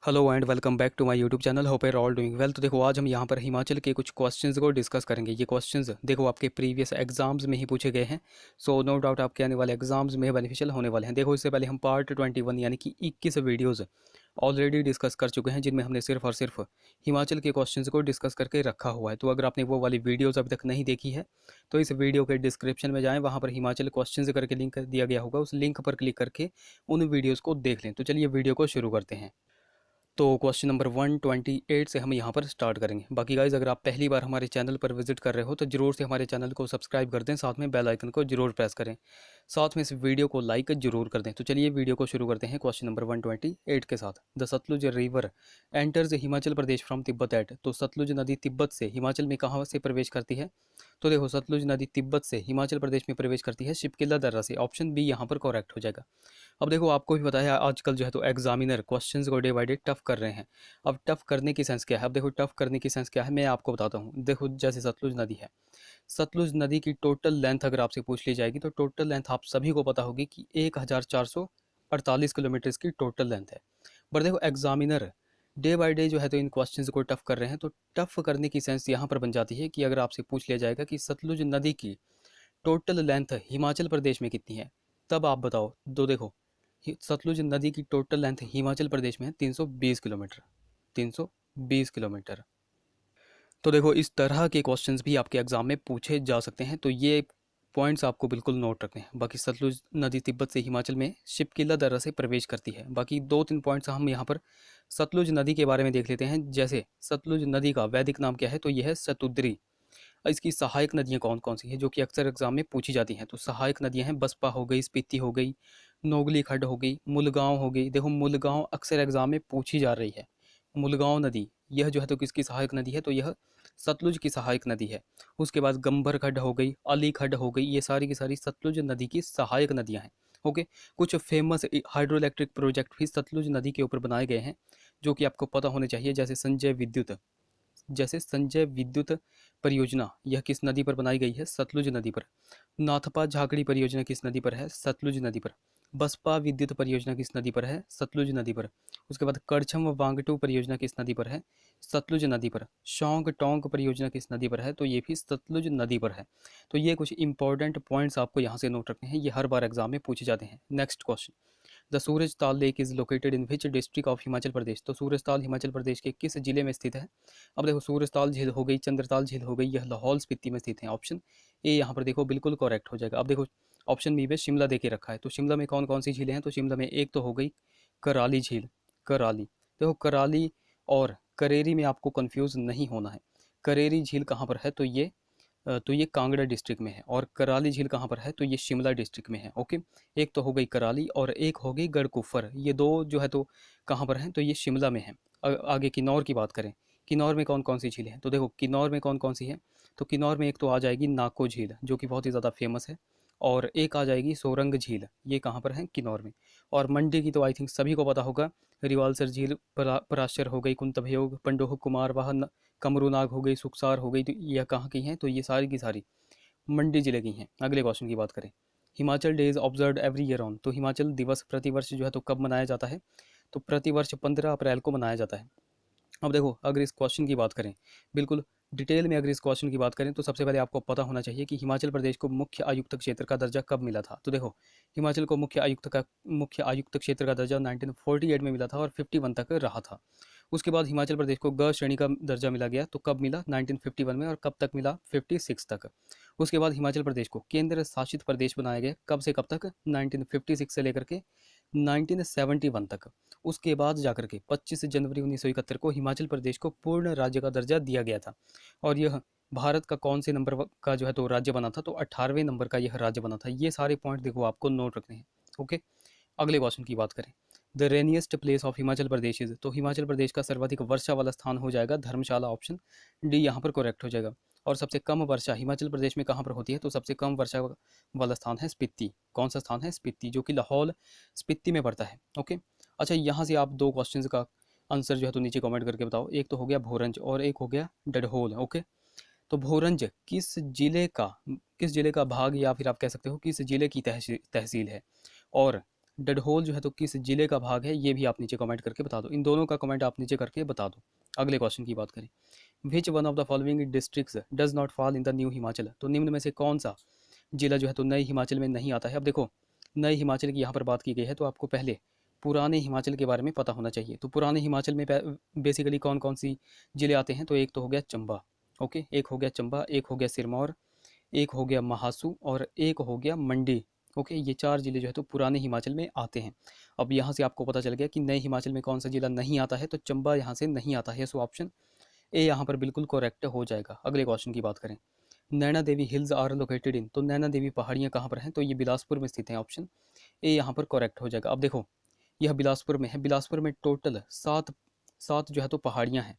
Hello and welcome back to my YouTube channel. Hope are all doing well. तो देखो आज हम यहाँ पर हिमाचल के कुछ क्वेश्चंस को डिस्कस करेंगे। ये क्वेश्चंस देखो आपके प्रीवियस एग्जाम्स में ही पूछे गए हैं, सो नो डाउट आपके आने वाले एग्जाम्स में बेनिफिशियल होने वाले हैं। देखो इससे पहले हम पार्ट 21 यानी कि 21 वीडियोज़ ऑलरेडी डिस्कस कर चुके हैं, जिनमें हमने सिर्फ और सिर्फ हिमाचल के क्वेश्चंस को डिस्कस करके रखा हुआ है। तो अगर आपने वो वाली वीडियोज़ अभी तक नहीं देखी है तो इस वीडियो के डिस्क्रिप्शन में जाएँ, वहाँ पर हिमाचल क्वेश्चंस करके लिंक दिया गया होगा, उस लिंक पर क्लिक करके उन वीडियोज़ को देख लें। तो चलिए वीडियो को शुरू करते हैं। तो क्वेश्चन नंबर 128 से हम यहाँ पर स्टार्ट करेंगे। बाकी गाइज अगर आप पहली बार हमारे चैनल पर विजिट कर रहे हो तो ज़रूर से हमारे चैनल को सब्सक्राइब कर दें, साथ में बेल आइकन को जरूर प्रेस करें, साथ में इस वीडियो को लाइक जरूर कर दें। तो चलिए वीडियो को शुरू करते हैं क्वेश्चन नंबर 128 के साथ। The Sutlej river enters Himachal Pradesh from Tibet at. तो सतलुज नदी तिब्बत से हिमाचल में कहाँ से प्रवेश करती है? तो देखो सतलुज नदी तिब्बत से हिमाचल प्रदेश में प्रवेश करती है शिपकिला दर्रा से। ऑप्शन बी यहाँ पर करेक्ट हो जाएगा। अब देखो आपको भी पता है आजकल जो है तो एग्जामिनर क्वेश्चंस को डे बाई डे टफ कर रहे हैं। अब टफ करने की सेंस क्या है? अब देखो टफ करने की सेंस क्या है, मैं आपको बताता हूँ। देखो जैसे सतलुज नदी है, सतलुज नदी की टोटल लेंथ अगर आपसे पूछ ली जाएगी तो टोटल लेंथ आप सभी को पता होगी कि 1448 किलोमीटर की टोटल लेंथ है। पर देखो एग्जामिनर डे बाई डे जो है तो इन क्वेश्चंस को टफ कर रहे हैं। तो टफ करने की सेंस यहाँ पर बन जाती है कि अगर आपसे पूछ लिया जाएगा कि सतलुज नदी की टोटल लेंथ हिमाचल प्रदेश में कितनी है, तब आप बताओ। तो देखो सतलुज नदी की टोटल लेंथ हिमाचल प्रदेश में है 320 किलोमीटर। 320 किलोमीटर। तो देखो इस तरह के क्वेश्चंस भी आपके एग्जाम में पूछे जा सकते हैं, तो ये पॉइंट्स आपको बिल्कुल नोट रखने हैं। बाकी सतलुज नदी तिब्बत से हिमाचल में शिपकिला दर्रा से प्रवेश करती है। बाकी 2-3 पॉइंट्स हम यहाँ पर सतलुज नदी के बारे में देख लेते हैं। जैसे सतलुज नदी का वैदिक नाम क्या है? तो यह है सतुद्री। इसकी सहायक नदियाँ कौन कौन सी हैं जो कि अक्सर एग्जाम में पूछी जाती हैं? तो सहायक नदियाँ हैं बसपा हो गई, स्पीति हो गई, नोगली खड्ड हो गई, मुलगांव हो गई। देखो मुलगांव अक्सर एग्जाम में पूछी जा रही है। मुलगांव नदी यह जो है तो किसकी सहायक नदी है? तो यह सतलुज की सहायक नदी है। उसके बाद गंबर खड्ड हो गई, अली खड्ड हो गई, ये सारी की सारी सतलुज नदी की सहायक नदियाँ हैं। ओके। कुछ फेमस हाइड्रो इलेक्ट्रिक प्रोजेक्ट भी सतलुज नदी के ऊपर बनाए गए हैं जो कि आपको पता होने चाहिए। जैसे संजय विद्युत परियोजना, यह किस नदी पर बनाई गई है? सतलुज नदी पर। नाथपा झाकड़ी परियोजना किस नदी पर है? सतलुज नदी पर। बसपा विद्युत परियोजना किस नदी पर है? सतलुज नदी पर। उसके बाद करछम वांगटू परियोजना किस नदी पर है? सतलुज नदी पर। शौंग टोंग परियोजना किस नदी पर है? तो ये भी सतलुज नदी पर है। तो ये कुछ इंपॉर्टेंट पॉइंट्स आपको यहाँ से नोट रखने हैं, ये हर बार एग्जाम में पूछे जाते हैं। Next question. The Suraj Tal lake is located in which district of Himachal Pradesh. तो सूरज ताल हिमाचल प्रदेश के किस जिले में स्थित है? अब देखो सूरज ताल झील हो गई, चंद्रताल झील हो गई, यह लाहौल स्पीति में स्थित है। ऑप्शन ए यहाँ पर देखो बिल्कुल करेक्ट हो जाएगा। अब देखो ऑप्शन बी में शिमला दे के रखा है, तो शिमला में कौन कौन सी झीलें हैं? तो शिमला में एक तो हो गई कराली झील। कराली, देखो कराली और करेरी में आपको कंफ्यूज नहीं होना है। करेरी झील कहाँ पर है? तो ये कांगड़ा डिस्ट्रिक्ट में है। और कराली झील कहाँ पर है? तो ये शिमला डिस्ट्रिक्ट में है। ओके। एक तो हो गई कराली और एक हो गई गढ़कुफर, ये दो जो है तो कहाँ पर हैं? तो ये शिमला में है। आगे किन्नौर की बात करें, किन्नौर में कौन कौन सी झीलें हैं? तो देखो किन्नौर में कौन कौन सी है? तो किन्नौर में एक तो आ जाएगी नाको झील जो कि बहुत ही ज़्यादा फेमस है, और एक आ जाएगी सोरंग झील, ये कहाँ पर है? किन्नौर में। और मंडी की तो आई थिंक सभी को पता होगा, रिवालसर झील, पराशर हो गई, कुंतभयोग, पंडोह, कुमार वाहन, कमरूनाग हो गई, सुखसार हो गई। तो यह कहाँ की हैं? तो ये सारी की सारी मंडी जिले की हैं। अगले क्वेश्चन की बात करें, Himachal days observe every year on. तो हिमाचल दिवस प्रतिवर्ष जो है तो कब मनाया जाता है? तो प्रतिवर्ष 15 अप्रैल को मनाया जाता है। अब देखो अगर इस क्वेश्चन की बात करें बिल्कुल डिटेल में, अगर इस क्वेश्चन की बात करें तो सबसे पहले आपको पता होना चाहिए कि हिमाचल प्रदेश को मुख्य आयुक्त क्षेत्र का दर्जा कब मिला था। तो देखो हिमाचल को मुख्य आयुक्त क्षेत्र का दर्जा 1948 में मिला था और 51 तक रहा था। उसके बाद हिमाचल प्रदेश को ग श्रेणी का दर्जा मिला गया, तो कब मिला? 1951 में। और कब तक मिला? 56 तक। उसके बाद हिमाचल प्रदेश को केंद्र शासित प्रदेश बनाया गया, कब से कब तक? 1956 से लेकर के 1971 तक। उसके बाद जाकर के 25 जनवरी 1971 को हिमाचल प्रदेश को पूर्ण राज्य का दर्जा दिया गया था। और यह भारत का कौन से नंबर का जो है तो राज्य बना था? तो 18वें नंबर का यह राज्य बना था। ये सारे पॉइंट देखो आपको नोट रखने हैं। ओके। अगले क्वेश्चन की बात करें, the rainiest place of Himachal Pradesh is. तो हिमाचल प्रदेश का सर्वाधिक वर्षा वाला स्थान हो जाएगा धर्मशाला। ऑप्शन डी यहाँ पर करेक्ट हो जाएगा। और सबसे कम वर्षा हिमाचल प्रदेश में कहाँ पर होती है? तो सबसे कम वर्षा वाला स्थान है स्पीति। कौन सा स्थान है? स्पीति, जो कि लाहौल स्पीति में पड़ता है। ओके। अच्छा यहाँ से आप दो क्वेश्चन का आंसर जो है तो नीचे कमेंट करके बताओ। एक तो हो गया भोरंज और एक हो गया डडहोल। ओके। तो भोरंज किस जिले का भाग, या फिर आप कह सकते हो किस जिले की तहसील है? और डडहोल जो है तो किस जिले का भाग है, ये भी आप नीचे कमेंट करके बता दो। इन दोनों का कमेंट आप नीचे करके बता दो। अगले क्वेश्चन की बात करें, which one of the following districts does not fall in the new Himachal, तो निम्न में से कौन सा जिला जो है तो नए हिमाचल में नहीं आता है। अब देखो नए हिमाचल की यहाँ पर बात की गई है, तो आपको पहले पुराने हिमाचल के बारे में पता होना चाहिए। तो पुराने हिमाचल में बेसिकली कौन कौन सी जिले आते हैं, तो एक तो हो गया चंबा, ओके, एक हो गया चंबा, एक हो गया सिरमौर, एक हो गया महासू और एक हो गया मंडी। ओके, ये 4 जिले जो है तो पुराने हिमाचल में आते हैं। अब यहाँ से आपको पता चल गया कि नए हिमाचल में कौन सा जिला नहीं आता है, तो चंबा यहाँ से नहीं आता है। सो ऑप्शन ए यहाँ पर बिल्कुल करेक्ट हो जाएगा। अगले क्वेश्चन की बात करें, Naina Devi hills are located in, तो नैना देवी पहाड़ियाँ कहाँ पर हैं, तो ये बिलासपुर में स्थित हैं। ऑप्शन ए यहाँ पर करेक्ट हो जाएगा। अब देखो यह बिलासपुर में है, बिलासपुर में टोटल सात सात जो है तो पहाड़ियाँ हैं।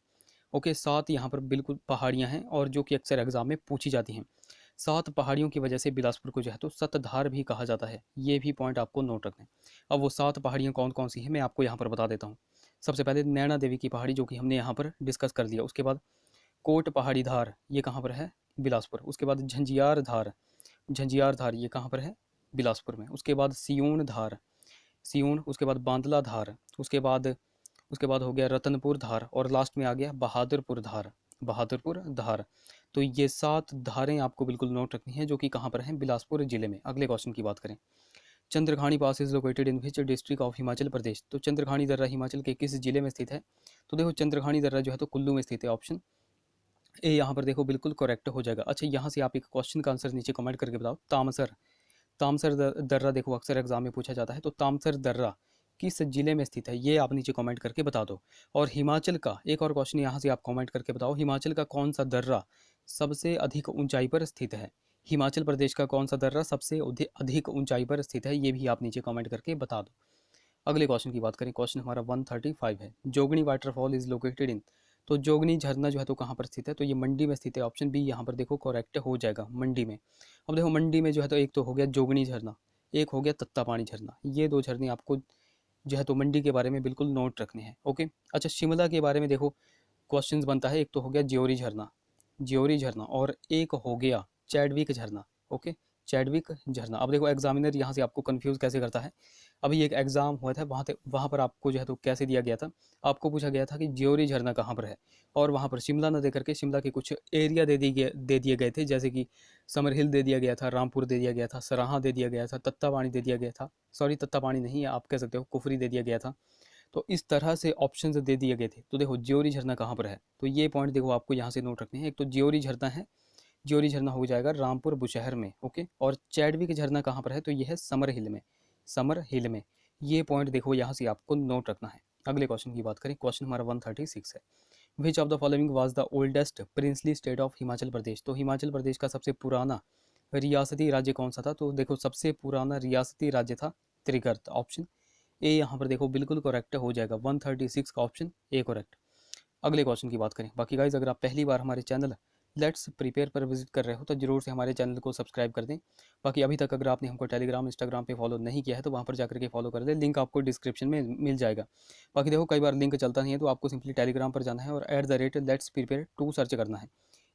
ओके, 7 यहाँ पर बिल्कुल पहाड़ियाँ हैं और जो कि अक्सर एग्जाम में पूछी जाती हैं। 7 पहाड़ियों की वजह से बिलासपुर को जो है तो सतधार भी कहा जाता है। ये भी पॉइंट आपको नोट रखना है। अब वो 7 पहाड़ियाँ कौन कौन सी हैं मैं आपको यहाँ पर बता देता हूँ। सबसे पहले नैना देवी की पहाड़ी, जो कि हमने यहाँ पर डिस्कस कर लिया। उसके बाद कोट पहाड़ी धार, ये कहाँ पर है, बिलासपुर। उसके बाद झंझियार धार, झंझियार धार ये कहाँ पर है, बिलासपुर में। उसके बाद सियूण धार, सियूण। उसके बाद बांदला धार, उसके बाद हो गया रतनपुर धार और लास्ट में आ गया बहादुरपुर धार, बहादुरपुर धार। तो ये 7 धारें आपको बिल्कुल नोट रखनी है, जो कि कहाँ पर हैं, बिलासपुर जिले में। अगले क्वेश्चन की बात करें, Chandrakhani pass is located in which district of Himachal Pradesh, तो चंद्रखानी दर्रा हिमाचल के किस जिले में स्थित है, तो देखो चंद्रखानी दर्रा जो है तो कुल्लू में स्थित है। ऑप्शन ए यहाँ पर देखो बिल्कुल करेक्ट हो जाएगा। अच्छा, यहाँ से आप एक क्वेश्चन का आंसर नीचे कमेंट करके बताओ। तामसर, तामसर दर्रा देखो अक्सर एग्जाम में पूछा जाता है, तो तामसर दर्रा किस जिले में स्थित है, ये आप नीचे कमेंट करके बता दो। और हिमाचल का एक और क्वेश्चन यहाँ से आप कमेंट करके बताओ, हिमाचल का कौन सा दर्रा सबसे अधिक ऊंचाई पर स्थित है, हिमाचल प्रदेश का कौन सा दर्रा सबसे अधिक ऊंचाई पर स्थित है, ये भी आप नीचे कमेंट करके बता दो। अगले क्वेश्चन की बात करें, क्वेश्चन हमारा 135 है, जोगनी वाटरफॉल इज लोकेटेड इन, तो जोगनी झरना जो है तो कहाँ पर स्थित है, तो ये मंडी में स्थित है। ऑप्शन बी यहाँ पर देखो करेक्ट हो जाएगा, मंडी में। अब देखो मंडी में जो है तो एक तो हो गया जोगनी झरना, एक हो गया तत्तापानी झरना, ये 2 झरने आपको जो है तो मंडी के बारे में बिल्कुल नोट रखने हैं। ओके, अच्छा शिमला के बारे में देखो क्वेश्चंस बनता है, एक तो हो गया ज्योरी झरना, ज्योरी झरना, और एक हो गया चैडविक झरना। ओके, चैडविक झरना। अब देखो एग्जामिनर यहाँ से आपको कंफ्यूज कैसे करता है। अभी एक एग्जाम हुआ था, वहाँ पर आपको जो है तो कैसे दिया गया था, आपको पूछा गया था कि ज्योरी झरना कहाँ पर है, और वहाँ पर शिमला न दे करके शिमला के कुछ एरिया दे दिए गए थे, जैसे कि समर हिल दे दिया गया था, रामपुर दे दिया गया था, सराहा दे दिया गया था, तत्तापानी दे दिया गया था, सॉरी तत्तापानी नहीं है आप कह सकते हो, कुफरी दे दिया गया था। तो इस तरह से ऑप्शन दे दिए गए थे। तो देखो ज्योरी झरना कहाँ पर है, तो ये पॉइंट देखो आपको यहाँ से नोट रखने हैं। एक तो ज्योरी झरना है, ज्योरी झरना हो जाएगा रामपुर बुशहर में। ओके, और चैडविक झरना कहाँ पर है, तो ये है समर हिल में, समर हिल में। ये पॉइंट देखो यहाँ से आपको नोट रखना है। अगले क्वेश्चन की बात करें, क्वेश्चन हमारा 136 है, which of the following was the oldest princely state of Himachal Pradesh, तो हिमाचल प्रदेश का सबसे पुराना रियासती राज्य कौन सा था, तो देखो सबसे पुराना रियासती राज्य था त्रिगर्त। ऑप्शन ए यहाँ पर देखो बिल्कुल करेक्ट हो जाएगा, 136 का ऑप्शन ए करेक्ट। अगले क्वेश्चन की बात करें, बाकी गाइज अगर आप पहली बार हमारे चैनल लेट्स प्रिपेयर पर विजिट कर रहे हो तो जरूर से हमारे चैनल को सब्सक्राइब कर दें। बाकी अभी तक अगर आपने हमको टेलीग्राम इंस्टाग्राम पे फॉलो नहीं किया है तो वहाँ पर जाकर के फॉलो कर दें, लिंक आपको डिस्क्रिप्शन में मिल जाएगा। बाकी देखो कई बार लिंक चलता नहीं है, तो आपको सिंपली टेलीग्राम पर जाना है और @लेट्स प्रिपेयर 2 सर्च करना है।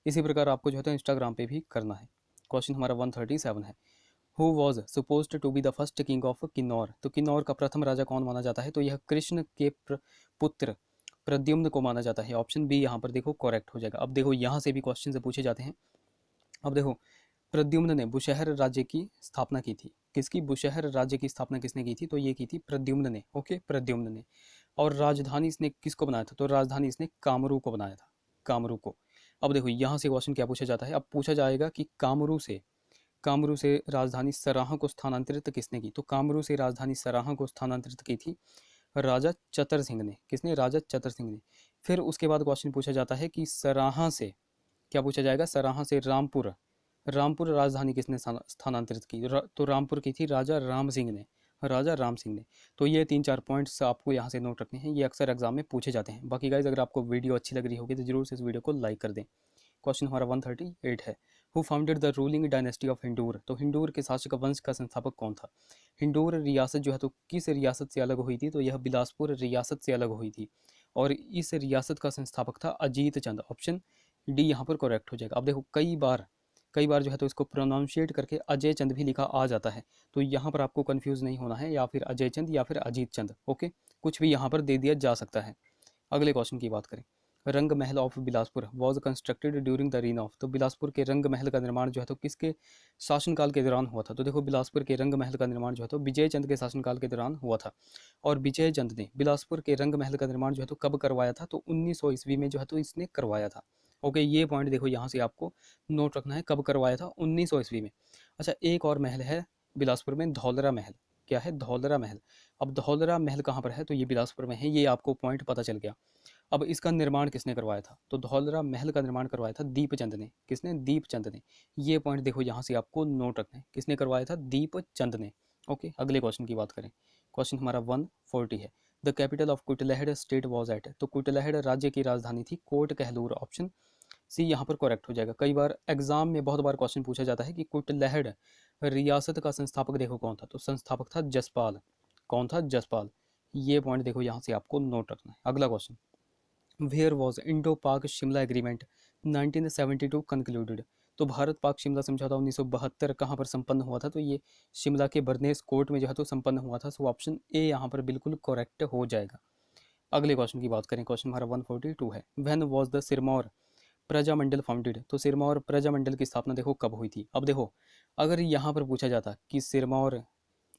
इसी प्रकार आपको जो है तो इंस्टाग्राम पे भी करना है। क्वेश्चन हमारा 137 है, who was supposed to be the first king of Kinnaur, तो किन्नौर का प्रथम राजा कौन माना जाता है, तो यह कृष्ण के पुत्र प्रद्युम्न को माना जाता है। ऑप्शन बी यहाँ पर देखो करेक्ट हो जाएगा। अब देखो यहाँ से भी क्वेश्चन से पूछे जाते हैं। अब देखो प्रद्युम्न ने बुशहर राज्य की स्थापना की थी, किसकी, बुशहर राज्य की स्थापना किसने की थी, तो ये की थी प्रद्युम्न ने। ओके, प्रद्युम्न ने। और राजधानी इसने किसको बनाया था, तो राजधानी इसने कामरू को बनाया था, कामरू को। अब देखो यहाँ से क्वेश्चन क्या पूछा जाता है, अब पूछा जाएगा कि कामरू से राजधानी सराहा को स्थानांतरित किसने की, तो कामरू से राजधानी सराहा को स्थानांतरित की थी राजा चतर सिंह ने। किसने, राजा चतर सिंह ने। फिर उसके बाद क्वेश्चन पूछा जाता है कि सराहा से क्या पूछा जाएगा, सराहा से रामपुर, रामपुर राजधानी किसने स्थानांतरित की, तो रामपुर की थी राजा राम सिंह ने, राजा राम सिंह ने। तो ये 3-4 पॉइंट्स आपको यहाँ से नोट रखने हैं, ये अक्सर एग्जाम में पूछे जाते हैं। बाकी गाइज अगर आपको वीडियो अच्छी लग रही होगी तो जरूर से इस वीडियो को लाइक कर दें। क्वेश्चन हमारा 138 है, who founded the ruling dynasty of Hindur, तो हिंदूर के शासक वंश का संस्थापक कौन था। हिंदूर रियासत जो है तो किस रियासत से अलग हुई थी, तो यह बिलासपुर रियासत से अलग हुई थी, और इस रियासत का संस्थापक था अजीत चंद। ऑप्शन डी यहाँ पर करेक्ट हो जाएगा। अब देखो कई बार जो है तो इसको प्रोनाउंशिएट करके अजय चंद भी लिखा आ जाता है, तो यहाँ पर आपको कन्फ्यूज़ नहीं होना है, या फिर अजय चंद या फिर अजीत चंद, ओके, कुछ भी यहाँ पर दे दिया जा सकता है। अगले क्वेश्चन की बात करें, Rang Mahal of Bilaspur was constructed during the reign of, तो बिलासपुर के रंग महल का निर्माण जो है तो किसके शासनकाल के दौरान हुआ था? तो देखो बिलासपुर के रंग महल का निर्माण जो है तो विजय चंद के शासनकाल के दौरान हुआ था। और विजय चंद ने बिलासपुर के रंग महल का निर्माण जो है तो कब करवाया था? तो 1900 ईस्वी में जो है तो इसने करवाया था। ओके, ये पॉइंट देखो यहाँ से आपको नोट रखना है, कब करवाया था? 1900 ईस्वी में। अच्छा, एक और महल है बिलासपुर में, धौलरा महल। क्या है? धौलरा महल। अब धौलरा महल कहाँ पर है? तो ये बिलासपुर में है, ये आपको पॉइंट पता चल गया। अब इसका निर्माण किसने करवाया था? तो धौलरा महल का निर्माण करवाया था दीपचंद ने। किसने? दीपचंद ने। ये पॉइंट देखो यहाँ से आपको नोट रखना है, किसने करवाया था? दीपचंद ने। ओके, अगले क्वेश्चन की बात करें, क्वेश्चन हमारा 140 है, the capital of Kutlehar state was at, तो कुटलहड़ राज्य की राजधानी थी कोट कहलूर, ऑप्शन सी यहाँ पर करेक्ट हो जाएगा। कई बार एग्जाम में बहुत बार क्वेश्चन पूछा जाता है कि कुटलहड़ रियासत का संस्थापक देखो कौन था, तो संस्थापक था जसपाल। कौन था? जसपाल। ये पॉइंट देखो यहाँ से आपको नोट रखना है। अगला क्वेश्चन, वेयर वॉज इंडो पाक शिमला एग्रीमेंट 1972 कंक्लूडेड, तो भारत पाक शिमला समझौता 1972 कहाँ पर संपन्न हुआ था? तो ये शिमला के बर्नेस कोर्ट में जो है तो संपन्न हुआ था। सो ऑप्शन ए यहाँ पर बिल्कुल करेक्ट हो जाएगा। अगले क्वेश्चन की बात करें, क्वेश्चन हमारा 142 है, when was the Sirmaur Prajamandal founded, तो सिरमौर प्रजामंडल की स्थापना देखो कब हुई थी? अब देखो, अगर यहाँ पर पूछा जाता कि सिरमौर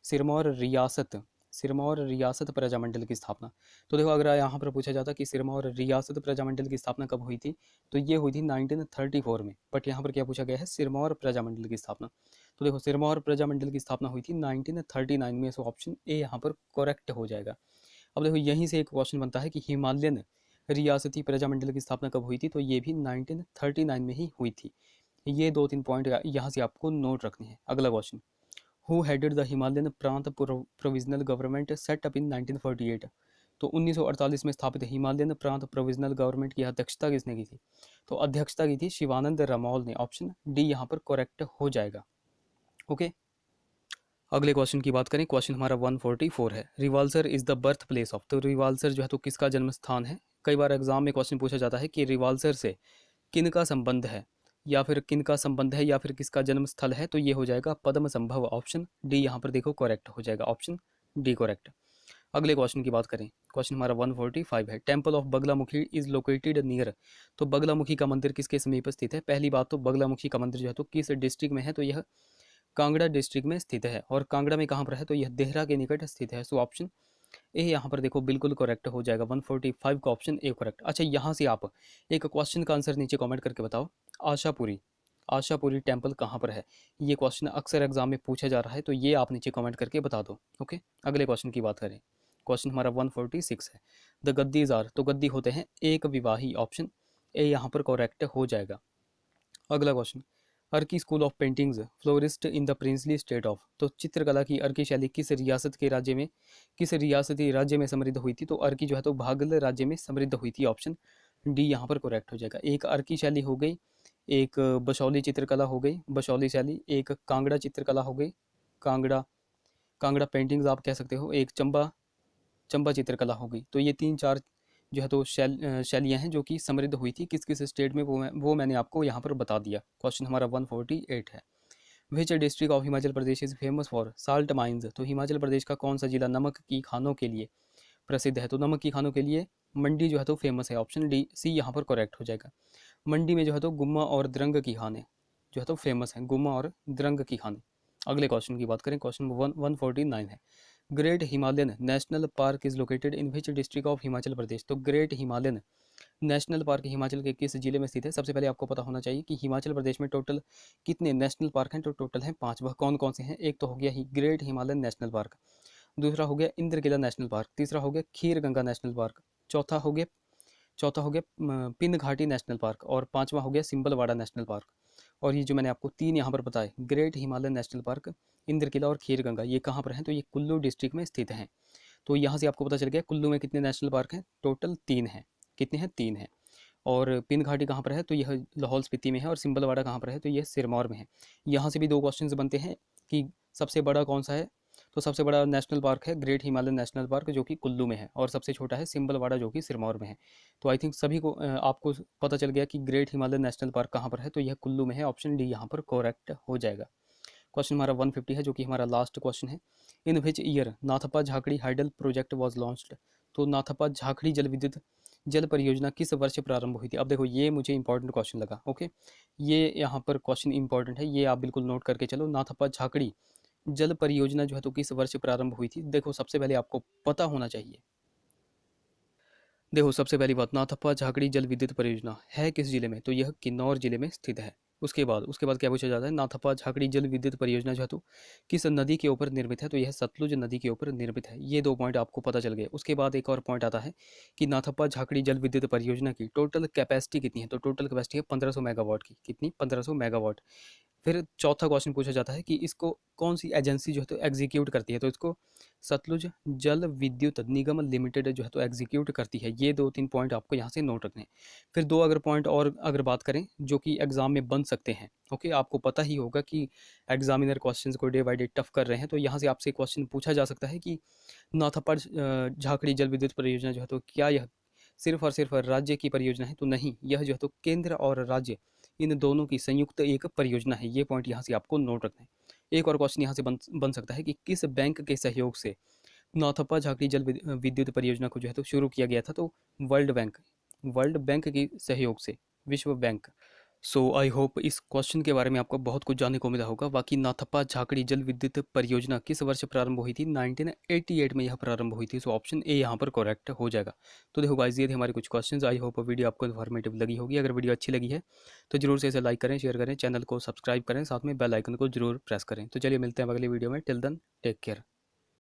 सिरमौर रियासत सिरमौर रियासत प्रजामंडल की स्थापना, तो देखो अगर यहाँ पर पूछा जाता कि सिरमौर रियासत प्रजामंडल की स्थापना कब हुई थी, तो ये हुई थी 1934 में। बट यहाँ पर क्या पूछा गया है? सिरमौर प्रजामंडल की स्थापना। तो देखो सिरमौर प्रजामंडल की स्थापना हुई थी 1939 में। सो ऑप्शन ए यहाँ पर करेक्ट हो जाएगा। अब देखो यहीं से एक क्वेश्चन बनता है कि हिमालयन रियासती प्रजामंडल की स्थापना कब हुई थी, तो ये भी 1939 में ही हुई थी। ये 2-3 पॉइंट यहाँ से आपको नोट रखने हैं। अगला question, who headed the Himalayan प्रांत provisional government set up in 1948, तो 1948 में स्थापित हिमालयन प्रांत प्रोविजनल गवर्नमेंट की अध्यक्षता किसने की थी? तो अध्यक्षता की थी शिवानंद रमौल ने। ऑप्शन डी यहाँ पर करेक्ट हो जाएगा। ओके, अगले क्वेश्चन की बात करें, क्वेश्चन हमारा 144 है, Rewalsar is the birth place of, तो रिवाल्सर जो है तो किसका जन्म स्थान है? कई बार एग्जाम में क्वेश्चन पूछा जाता है कि रिवाल्सर से किन का संबंध है, या फिर किन का संबंध है, या फिर किसका जन्म स्थल है? तो ये हो जाएगा पद्म संभव। ऑप्शन डी यहाँ पर देखो करेक्ट हो जाएगा। Option D correct. अगले क्वेश्चन की बात करें, क्वेश्चन हमारा 145 है, temple of Baglamukhi is located near, तो बगलामुखी का मंदिर किसके समीप स्थित है? पहली बात तो बगलामुखी का मंदिर जो है तो किस डिस्ट्रिक्ट में है? तो यह कांगड़ा डिस्ट्रिक्ट में स्थित है। और कांगड़ा में कहाँ पर है? तो यह देहरा के निकट स्थित है। सो ऑप्शन ए यहाँ पर देखो बिल्कुल करेक्ट हो जाएगा। 145 का ऑप्शन ए करेक्ट। अच्छा, यहाँ से आप एक क्वेश्चन का आंसर नीचे कमेंट करके बताओ, आशापुरी आशापुरी टेम्पल कहाँ पर है? ये क्वेश्चन अक्सर एग्जाम में पूछा जा रहा है, तो ये आप नीचे कमेंट करके बता दो। ओके, अगले क्वेश्चन की बात करें, क्वेश्चन हमारा 146 है, द गद्दीज आर, तो गद्दी होते हैं एक विवाही। ऑप्शन ए यहाँ पर करेक्ट हो जाएगा। अगला question, Arki school of paintings florist in the princely state of, तो चित्रकला की अर्की शैली किस रियासत के राज्य में, किस रियासती राज्य में समृद्ध हुई थी? तो अर्की जो है तो भागल राज्य में समृद्ध हुई थी। ऑप्शन डी यहाँ पर करेक्ट हो जाएगा। एक अर्की शैली हो गई, एक बशौली चित्रकला हो गई, बशौली शैली, एक कांगड़ा चित्रकला हो गई, कांगड़ा कांगड़ा पेंटिंग्स आप कह सकते हो, एक चंबा चंबा चित्रकला हो गई। तो ये 3-4 जो है तो शैलियाँ हैं जो कि समृद्ध हुई थी किस किस स्टेट में, वो मैंने आपको यहाँ पर बता दिया। क्वेश्चन हमारा 148 है, विच district of Himachal Pradesh is famous for salt mines, तो हिमाचल प्रदेश का कौन सा जिला नमक की खानों के लिए प्रसिद्ध है? तो नमक की खानों के लिए मंडी जो है तो फेमस है। ऑप्शन डी सी यहाँ पर करेक्ट हो जाएगा। मंडी में जो है तो गुम्मा और द्रंग की खाने जो है तो फेमस है, गुम्मा और द्रंग की खाने। अगले क्वेश्चन की बात करें, क्वेश्चन 149 है, great Himalayan national park is located in which district of Himachal Pradesh, तो great Himalayan national park Himachal के किस जिले में स्थित है? सबसे पहले आपको पता होना चाहिए कि हिमाचल प्रदेश में टोटल कितने नेशनल पार्क हैं? तो टोटल हैं 5। वह कौन कौन से हैं? एक तो हो गया ही ग्रेट हिमालयन नेशनल पार्क, दूसरा हो गया इंद्रकिला नेशनल पार्क, तीसरा हो गया खीर गंगा नेशनल पार्क, चौथा हो गया पिन घाटी नेशनल पार्क, और पांचवा हो गया सिंबलवाड़ा नेशनल पार्क। और ये जो मैंने आपको 3 यहाँ पर बताए, great Himalayan national park, Indrakila और खीर गंगा, ये कहाँ पर हैं? तो ये कुल्लू डिस्ट्रिक्ट में स्थित हैं। तो यहाँ से आपको पता चल गया कुल्लू में कितने नेशनल पार्क हैं? टोटल 3 हैं। कितने हैं? 3 हैं। और पिन घाटी कहाँ पर है? तो यह लाहौल स्पीति में है। और सिंबलवाड़ा कहाँ पर है? तो यह सिरमौर में है। यहाँ से भी 2 क्वेश्चन बनते हैं कि सबसे बड़ा कौन सा है, तो सबसे बड़ा नेशनल पार्क है ग्रेट हिमालयन नेशनल पार्क, जो कि कुल्लू में है, और सबसे छोटा है सिंबलवाड़ा, जो कि सिरमौर में है। तो आई थिंक सभी को आपको पता चल गया कि ग्रेट हिमालयन नेशनल पार्क कहाँ पर है, तो यह कुल्लू में है। ऑप्शन डी यहाँ पर करेक्ट हो जाएगा। क्वेश्चन हमारा 150 है, जो कि हमारा लास्ट क्वेश्चन है। In which year Nathpa Jhakri hydel project was launched. तो नाथपा झाकड़ी जल विद्युत जल परियोजना किस वर्ष प्रारंभ हुई थी। अब देखो ये मुझे इंपॉर्टेंट क्वेश्चन लगा। ओके, ये यहाँ पर क्वेश्चन इंपॉर्टेंट है, ये आप बिल्कुल नोट करके चलो। नाथपा झाकड़ी जल परियोजना जो है तो किस वर्ष प्रारंभ हुई थी। देखो सबसे पहले आपको पता होना चाहिए। देखो सबसे पहली बात, नाथपा झाकड़ी जल विद्युत परियोजना है किस जिले में, तो यह किन्नौर जिले में स्थित है। उसके बाद क्या पूछा जाता है, नाथपा झाकड़ी जल विद्युत परियोजना जो है तो किस नदी के ऊपर निर्मित है, तो यह सतलुज नदी के ऊपर निर्मित है। ये 2 पॉइंट आपको पता चल गए। उसके बाद एक और पॉइंट आता है कि नाथपा झाकड़ी जल विद्युत परियोजना की टोटल कैपेसिटी कितनी है, तो टोटल कैपेसिटी है 1500 मेगावाट की। कितनी, 1500 मेगावाट। फिर चौथा क्वेश्चन पूछा जाता है कि इसको कौन सी एजेंसी जो है तो एग्जीक्यूट करती है, तो इसको सतलुज जल विद्युत निगम लिमिटेड जो है तो एग्जीक्यूट करती है। ये 2-3 पॉइंट आपको यहाँ से नोट रखने हैं। फिर 2 अगर पॉइंट और अगर बात करें जो कि एग्जाम में बन सकते हैं। ओके, आपको पता ही होगा कि एग्जामिनर क्वेश्चंस को डे बाय डे टफ कर रहे हैं, तो यहाँ से आपसे क्वेश्चन पूछा जा सकता है कि नाथापाड़ झाकड़ी जल विद्युत परियोजना जो है तो क्या यह सिर्फ और सिर्फ राज्य की परियोजना है, तो नहीं, यह जो है तो केंद्र और राज्य इन दोनों की संयुक्त एक परियोजना है। ये पॉइंट यहाँ से आपको नोट रखना है। एक और क्वेश्चन यहाँ से बन सकता है कि किस बैंक के सहयोग से नाथपा झाकड़ी जल विद्युत परियोजना को जो है तो शुरू किया गया था, तो वर्ल्ड बैंक के सहयोग से, विश्व बैंक। सो आई होप इस क्वेश्चन के बारे में आपको बहुत कुछ जानने को मिला होगा। बाकी नाथपा झाकड़ी जल विद्युत परियोजना किस वर्ष प्रारंभ हुई थी, 1988 में यह प्रारंभ हुई थी। सो ऑप्शन ए यहाँ पर करेक्ट हो जाएगा। तो देखो गाइस, ये थे हमारे कुछ क्वेश्चंस। आई होप वीडियो आपको इन्फॉर्मेटिव लगी होगी। अगर वीडियो अच्छी लगी है तो जरूर से इसे लाइक करें, शेयर करें, चैनल को सब्सक्राइब करें, साथ में बेल आइकन को जरूर प्रेस करें। तो चलिए मिलते हैं अगली वीडियो में। Till then take care.